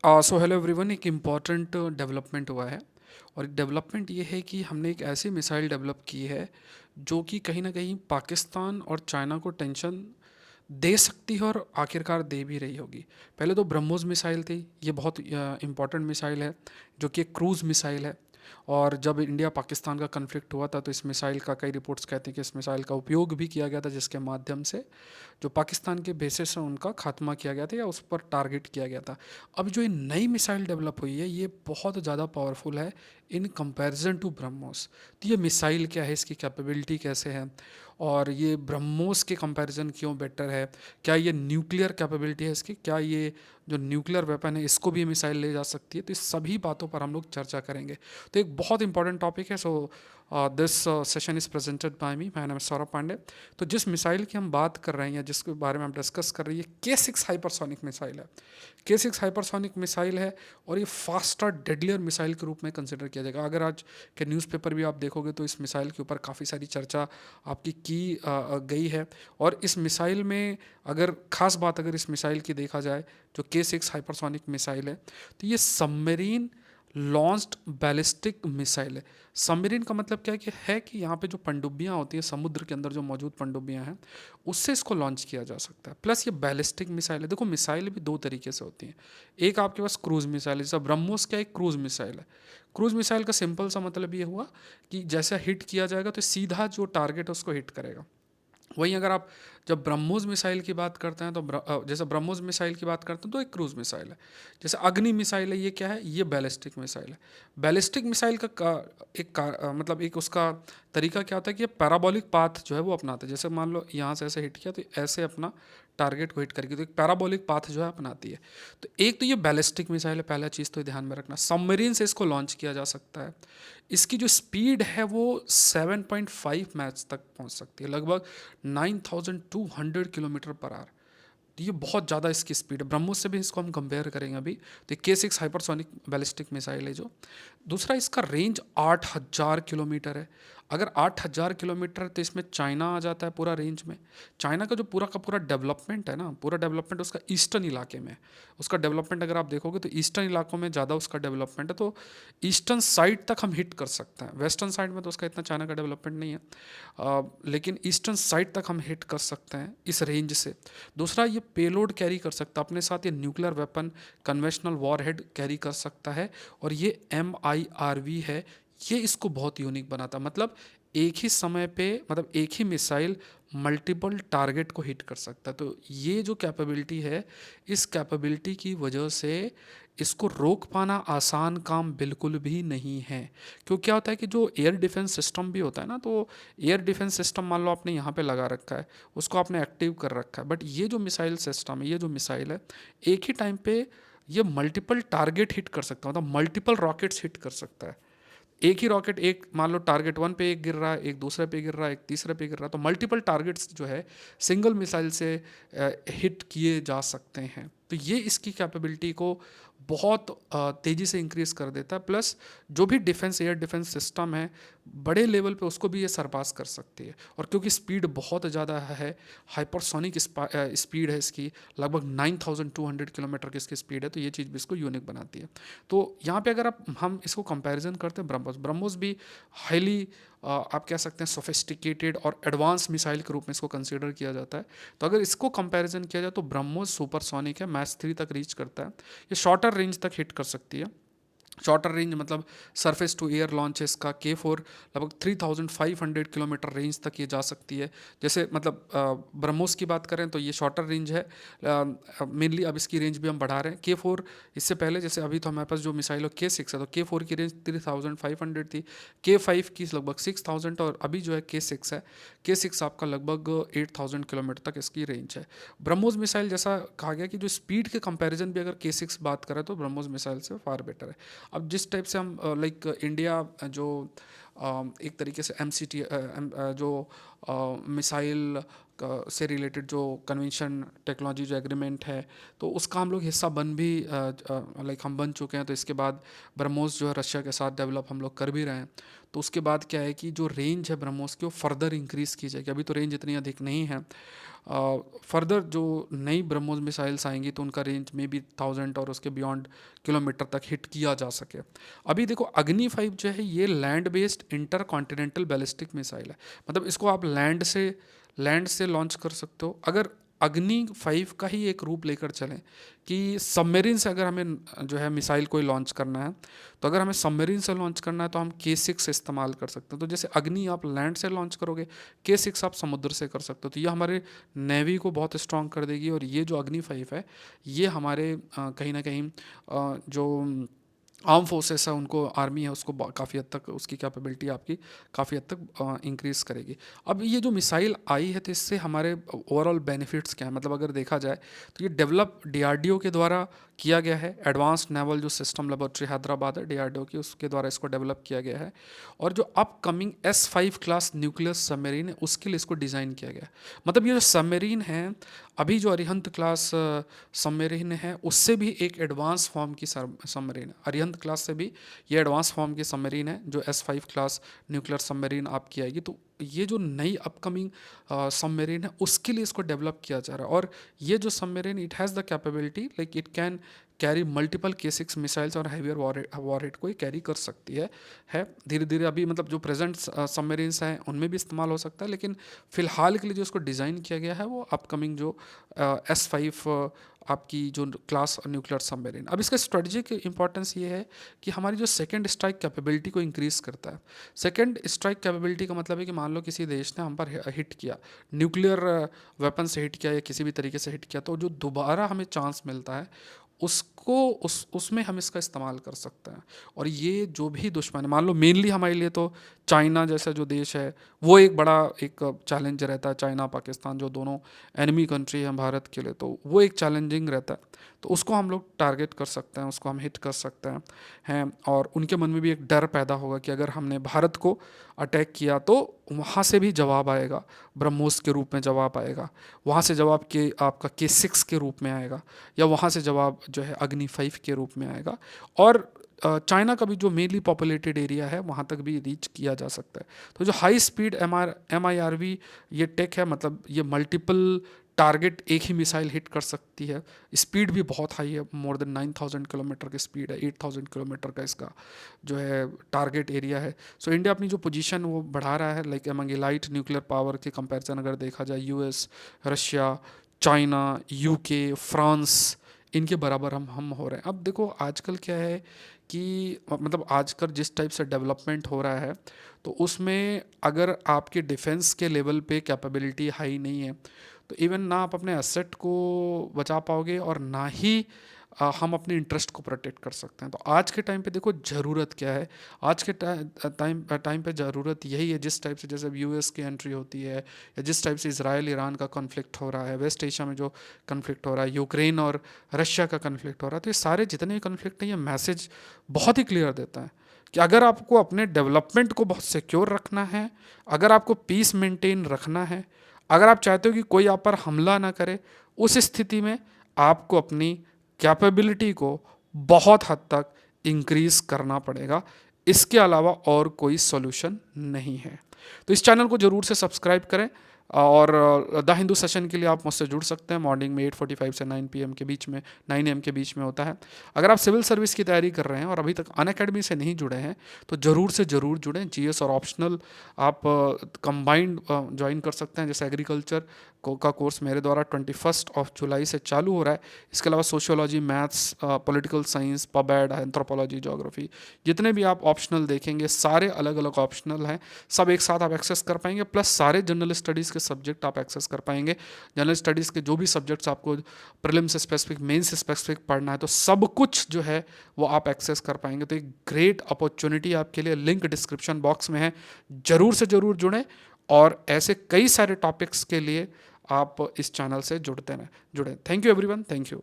So hello everyone, एक important development हुआ है। और डेवलपमेंट ये है कि हमने एक ऐसी मिसाइल डेवलप की है जो कि कहीं ना कहीं पाकिस्तान और चाइना को टेंशन दे सकती है और आखिरकार दे भी रही होगी। पहले तो ब्रह्मोस मिसाइल थी, ये बहुत इम्पॉर्टेंट मिसाइल है जो कि एक क्रूज़ मिसाइल है। और जब इंडिया पाकिस्तान का कन्फ्लिक्ट हुआ था तो इस मिसाइल का कई रिपोर्ट्स कहते हैं कि इस मिसाइल का उपयोग भी किया गया था, जिसके माध्यम से जो पाकिस्तान के बेसिस हैं उनका खात्मा किया गया था या उस पर टारगेट किया गया था। अब जो ये नई मिसाइल डेवलप हुई है ये बहुत ज़्यादा पावरफुल है इन कंपैरिजन टू ब्रह्मोस। तो ये मिसाइल क्या है, इसकी कैपेबिलिटी कैसे है, और ये ब्रह्मोस के कंपैरिजन क्यों बेटर है, क्या ये न्यूक्लियर कैपेबिलिटी है इसकी, क्या ये जो न्यूक्लियर वेपन है इसको भी ये मिसाइल ले जा सकती है, तो इस सभी बातों पर हम लोग चर्चा करेंगे। तो एक बहुत इंपॉर्टेंट टॉपिक है। So this session is presented by me, my name is Saurabh Pandey. तो जिस मिसाइल की हम बात कर रहे हैं या जिसके बारे में हम डिस्कस कर रहे हैं, ये K6 हाइपरसोनिक मिसाइल है। K6 हाइपरसोनिक मिसाइल है और ये फास्टर डेडलियर मिसाइल के रूप में कंसिडर किया जाएगा। अगर आज के न्यूज़पेपर भी आप देखोगे तो इस मिसाइल के ऊपर काफ़ी सारी चर्चा आपकी की गई है। और इस मिसाइल में अगर खास बात अगर इस मिसाइल की देखा जाए, जो K6 हाइपरसोनिक मिसाइल है, तो ये सबमरीन लॉन्च्ड बैलिस्टिक मिसाइल है। सबमरीन का मतलब क्या है कि यहाँ पे जो पनडुब्बियाँ होती हैं, समुद्र के अंदर जो मौजूद पनडुब्बियाँ हैं, उससे इसको लॉन्च किया जा सकता है। प्लस ये बैलिस्टिक मिसाइल है। देखो, मिसाइल भी दो तरीके से होती हैं। एक आपके पास क्रूज मिसाइल है, जैसा ब्रह्मोस क्या एक क्रूज मिसाइल है। क्रूज मिसाइल का सिंपल सा मतलब ये हुआ कि जैसा हिट किया जाएगा तो सीधा जो टारगेट है उसको हिट करेगा। वहीं अगर आप जब ब्रह्मोस मिसाइल की बात करते हैं तो जैसे ब्रह्मोस मिसाइल की बात करते हैं तो एक क्रूज मिसाइल है। जैसे अग्नि मिसाइल है, ये क्या है, ये बैलिस्टिक मिसाइल है। बैलिस्टिक मिसाइल मतलब एक उसका तरीका क्या होता है कि ये पैराबोलिक पाथ जो है वो अपनाता है। जैसे मान लो यहाँ से ऐसे हिट किया तो ऐसे अपना टारगेट को हिट करके तो एक पैराबोलिक पाथ जो है अपनाती है। तो एक तो ये बैलिस्टिक मिसाइल है, पहला चीज़ तो ध्यान में रखना। सबमरीन से इसको लॉन्च किया जा सकता है। इसकी जो स्पीड है वो 7.5 मैच तक पहुंच सकती है, लगभग 9,200 किलोमीटर पर आवर। तो ये बहुत ज़्यादा इसकी स्पीड है। ब्रह्मोस से भी इसको हम कंपेयर करेंगे अभी, तो K6 हाइपरसोनिक बैलिस्टिक मिसाइल है जो। दूसरा, इसका रेंज 8,000 किलोमीटर है। अगर 8,000 किलोमीटर तो इसमें चाइना आ जाता है पूरा रेंज में। चाइना का जो पूरा का पूरा डेवलपमेंट है ना, पूरा डेवलपमेंट उसका ईस्टर्न इलाके में है। उसका डेवलपमेंट अगर आप देखोगे तो ईस्टर्न इलाकों में ज़्यादा उसका डेवलपमेंट है। तो ईस्टर्न साइड तक हम हिट कर सकते हैं। वेस्टर्न साइड में तो उसका इतना चाइना का डेवलपमेंट नहीं है, लेकिन ईस्टर्न साइड तक हम हिट कर सकते हैं इस रेंज से। दूसरा, ये पेलोड कैरी कर सकता है अपने साथ, ये nuclear weapon conventional warhead carry कर सकता है। और ये MIRV है, ये इसको बहुत यूनिक बनाता है। मतलब एक ही समय पे, मतलब एक ही मिसाइल मल्टीपल टारगेट को हिट कर सकता है। तो ये जो कैपेबिलिटी है, इस कैपेबिलिटी की वजह से इसको रोक पाना आसान काम बिल्कुल भी नहीं है। क्यों, क्या होता है कि जो एयर डिफेंस सिस्टम भी होता है ना, तो एयर डिफेंस सिस्टम मान लो आपने यहाँ पे लगा रखा है, उसको आपने एक्टिव कर रखा है, बट ये जो मिसाइल सिस्टम है, ये जो मिसाइल है, एक ही टाइम पे ये मल्टीपल टारगेट हिट कर सकता है, मतलब मल्टीपल रॉकेट्स हिट कर सकता है। एक ही रॉकेट, एक मान लो टारगेट वन पे एक गिर रहा है, एक दूसरे पे गिर रहा है, एक तीसरे पे गिर रहा है, तो मल्टीपल टारगेट्स जो है सिंगल मिसाइल से हिट किए जा सकते हैं। तो ये इसकी कैपेबिलिटी को बहुत तेज़ी से इंक्रीज कर देता है। प्लस जो भी डिफेंस, एयर डिफेंस सिस्टम है, बड़े लेवल पे उसको भी ये सरपास कर सकती है। और क्योंकि स्पीड बहुत ज़्यादा है, हाइपरसोनिक स्पीड है इसकी, लगभग 9,200 किलोमीटर की इसकी स्पीड है, तो ये चीज़ भी इसको यूनिक बनाती है। तो यहाँ पे अगर हम इसको कंपैरिजन करते हैं ब्रह्मोस, ब्रह्मोस भी हाईली आप कह सकते हैं सोफिस्टिकेटेड और एडवांस मिसाइल के रूप में इसको कंसीडर किया जाता है। तो अगर इसको कंपैरिजन किया जाए तो ब्रह्मोस सुपरसोनिक है, मैच 3 तक रीच करता है। ये शॉर्टर रेंज तक हिट कर सकती है। शॉर्टर रेंज मतलब सरफेस टू एयर लॉन्च है इसका K4, लगभग 3,500 किलोमीटर रेंज तक ये जा सकती है। जैसे मतलब ब्रह्मोस की बात करें तो ये शॉर्टर रेंज है मेनली। अब इसकी रेंज भी हम बढ़ा रहे हैं। K4 इससे पहले, जैसे अभी तो हमारे पास जो मिसाइल हो K6 है, तो K4 की रेंज 3,500 थी, K5 की लगभग 6,000, और अभी जो है K6 है, K6 आपका लगभग 8,000 किलोमीटर तक इसकी रेंज है। ब्रह्मोस मिसाइल, जैसा कहा गया कि जो स्पीड के कंपैरिजन भी अगर K6 बात करें तो ब्रह्मोस मिसाइल से फार बेटर है। अब जिस टाइप से हम लाइक इंडिया जो एक तरीके से MCT जो मिसाइल से रिलेटेड जो कन्वेंशन टेक्नोलॉजी जो एग्रीमेंट है, तो उसका हम लोग हिस्सा बन भी लाइक हम बन चुके हैं। तो इसके बाद ब्रह्मोस जो है रशिया के साथ डेवलप हम लोग कर भी रहे हैं। तो उसके बाद क्या है कि जो रेंज है ब्रह्मोस की वो फर्दर इंक्रीज़ की जाएगी। अभी तो रेंज इतनी अधिक नहीं है। फर्दर जो नई ब्रह्मोस मिसाइल्स आएंगी तो उनका रेंज में भी 1000 और उसके बियॉन्ड किलोमीटर तक हिट किया जा सके। अभी देखो अग्नि 5 जो है ये land based inter continental ballistic missile है। मतलब इसको आप लैंड से लॉन्च कर सकते हो। अगर अग्नि 5 का ही एक रूप लेकर चलें कि सबमरीन से अगर हमें जो है मिसाइल कोई लॉन्च करना है, तो अगर हमें सबमरीन से लॉन्च करना है तो हम K6 से इस्तेमाल कर सकते हैं। तो जैसे अग्नि आप लैंड से लॉन्च करोगे, K6 आप समुद्र से कर सकते हो। तो ये हमारे नेवी को बहुत स्ट्रांग कर देगी। और ये जो अग्नि 5 है ये हमारे कहीं ना कहीं जो आर्म फोर्सेस है उनको, आर्मी है उसको काफ़ी हद तक उसकी कैपेबिलिटी आपकी काफ़ी हद तक इंक्रीज़ करेगी। अब ये जो मिसाइल आई है तो इससे हमारे ओवरऑल बेनिफिट्स क्या हैं, मतलब अगर देखा जाए तो ये डेवलप DRDO के द्वारा किया गया है। एडवांस्ड नेवल जो सिस्टम लेबोरेटरी हैदराबाद है DRDO की, उसके द्वारा इसको डेवलप किया गया है। और जो upcoming S5 class nuclear submarine है उसके लिए इसको डिज़ाइन किया गया है। मतलब ये जो सबमरीन है, अभी जो अरिहंत क्लास सबमरीन है उससे भी एक एडवांस फॉर्म की सबमरीन है। अरिहंत क्लास से भी ये एडवांस फॉर्म की सबमरीन है जो S5 क्लास न्यूक्लियर सबमरीन आपकी आएगी। तो ये जो नई अपकमिंग सबमरीन है उसके लिए इसको डेवलप किया जा रहा है। और ये जो submarine it has the capability like it can carry multiple K6 missiles और हैवियर वॉरहेड को ही कैरी कर सकती है धीरे धीरे। अभी मतलब जो प्रेजेंट सबमरीन्स हैं उनमें भी इस्तेमाल हो सकता है, लेकिन फ़िलहाल के लिए जो इसको डिज़ाइन किया गया है वो अपकमिंग जो S5 आपकी जो क्लास न्यूक्लियर सबमरीन। अब इसका स्ट्रेटजिक इंपॉर्टेंस ये है कि हमारी जो सेकंड स्ट्राइक कैपेबिलिटी को इंक्रीज़ करता है। सेकंड स्ट्राइक कैपेबिलिटी का मतलब है कि मान लो किसी देश ने हम पर हिट किया, न्यूक्लियर वेपन से हिट किया या किसी भी तरीके से हिट किया, तो जो दोबारा हमें चांस मिलता है उसको उसमें हम इसका इस्तेमाल कर सकते हैं। और ये जो भी दुश्मन है, मान लो मेनली हमारे लिए तो चाइना जैसा जो देश है वो एक बड़ा एक चैलेंज रहता है। चाइना पाकिस्तान जो दोनों एनिमी कंट्री हैं भारत के लिए, तो वो एक चैलेंजिंग रहता है। तो उसको हम लोग टारगेट कर सकते हैं, उसको हम हिट कर सकते हैं और उनके मन में भी एक डर पैदा होगा कि अगर हमने भारत को अटैक किया तो वहाँ से भी जवाब आएगा, ब्रह्मोस के रूप में जवाब आएगा, वहाँ से जवाब के आपका K6 के रूप में आएगा, या वहाँ से जवाब जो है अग्नि 5 के रूप में आएगा। और चाइना का भी जो मेनली पॉपुलेटेड एरिया है वहाँ तक भी रीच किया जा सकता है। तो जो हाई स्पीड MIRV ये टेक है, मतलब ये मल्टीपल टारगेट एक ही मिसाइल हिट कर सकती है। स्पीड भी बहुत हाई है, मोर देन 9000 किलोमीटर की स्पीड है, 8000 किलोमीटर का इसका जो है टारगेट एरिया है। सो इंडिया अपनी जो पोजीशन वो बढ़ा रहा है like among light nuclear power के कंपैरिजन अगर देखा जाए US, Russia, China, UK, France, इनके बराबर हम हो रहे हैं। अब देखो आजकल क्या है कि मतलब आजकल जिस टाइप से डेवलपमेंट हो रहा है तो उसमें अगर आपके डिफेंस के लेवल पे कैपेबिलिटी हाई नहीं है तो इवन ना आप अपने एसेट को बचा पाओगे और ना ही हम अपने इंटरेस्ट को प्रोटेक्ट कर सकते हैं। तो आज के टाइम पे देखो ज़रूरत क्या है, आज के टाइम पे ज़रूरत यही है जिस टाइप से जैसे US की एंट्री होती है या जिस टाइप से इसराइल ईरान का कॉन्फ्लिक्ट हो रहा है, वेस्ट एशिया में जो कॉन्फ्लिक्ट हो रहा है, यूक्रेन और रशिया का कॉन्फ्लिक्ट हो रहा है, तो ये सारे जितने भी कॉन्फ्लिक्ट हैं ये मैसेज बहुत ही क्लियर देता है कि अगर आपको अपने डेवलपमेंट को बहुत सिक्योर रखना है, अगर आपको पीस मेंटेन रखना है, अगर आप चाहते हो कि कोई आप पर हमला ना करे, उस स्थिति में आपको अपनी कैपेबिलिटी को बहुत हद तक इंक्रीज करना पड़ेगा। इसके अलावा और कोई सॉल्यूशन नहीं है। तो इस चैनल को ज़रूर से सब्सक्राइब करें और द हिंदू सेशन के लिए आप मुझसे जुड़ सकते हैं। मॉर्निंग में 8:45 से 9 PM के बीच में, 9 AM के बीच में होता है। अगर आप सिविल सर्विस की तैयारी कर रहे हैं और अभी तक अनअकैडमी से नहीं जुड़े हैं तो ज़रूर से ज़रूर जुड़ें। GS और ऑप्शनल आप कंबाइंड ज्वाइन कर सकते हैं। जैसे एग्रीकल्चर का कोर्स मेरे द्वारा 21 जुलाई से चालू हो रहा है। इसके अलावा sociology, maths, political science, pub ad, anthropology, geography, जितने भी आप ऑप्शनल देखेंगे सारे अलग अलग ऑप्शनल हैं, सब एक साथ आप एक्सेस कर पाएंगे। प्लस सारे जनरल स्टडीज़ के सब्जेक्ट आप एक्सेस कर पाएंगे। जनरल स्टडीज़ के जो भी सब्जेक्ट्स आपको प्रीलिम से स्पेसिफिक, मेन से स्पेसिफिक पढ़ना है तो सब कुछ जो है वो आप एक्सेस कर पाएंगे। तो एक ग्रेट अपॉर्चुनिटी आपके लिए, लिंक डिस्क्रिप्शन बॉक्स में है, ज़रूर से ज़रूर जुड़ें। और ऐसे कई सारे टॉपिक्स के लिए आप इस चैनल से जुड़े। Thank you everyone, thank you.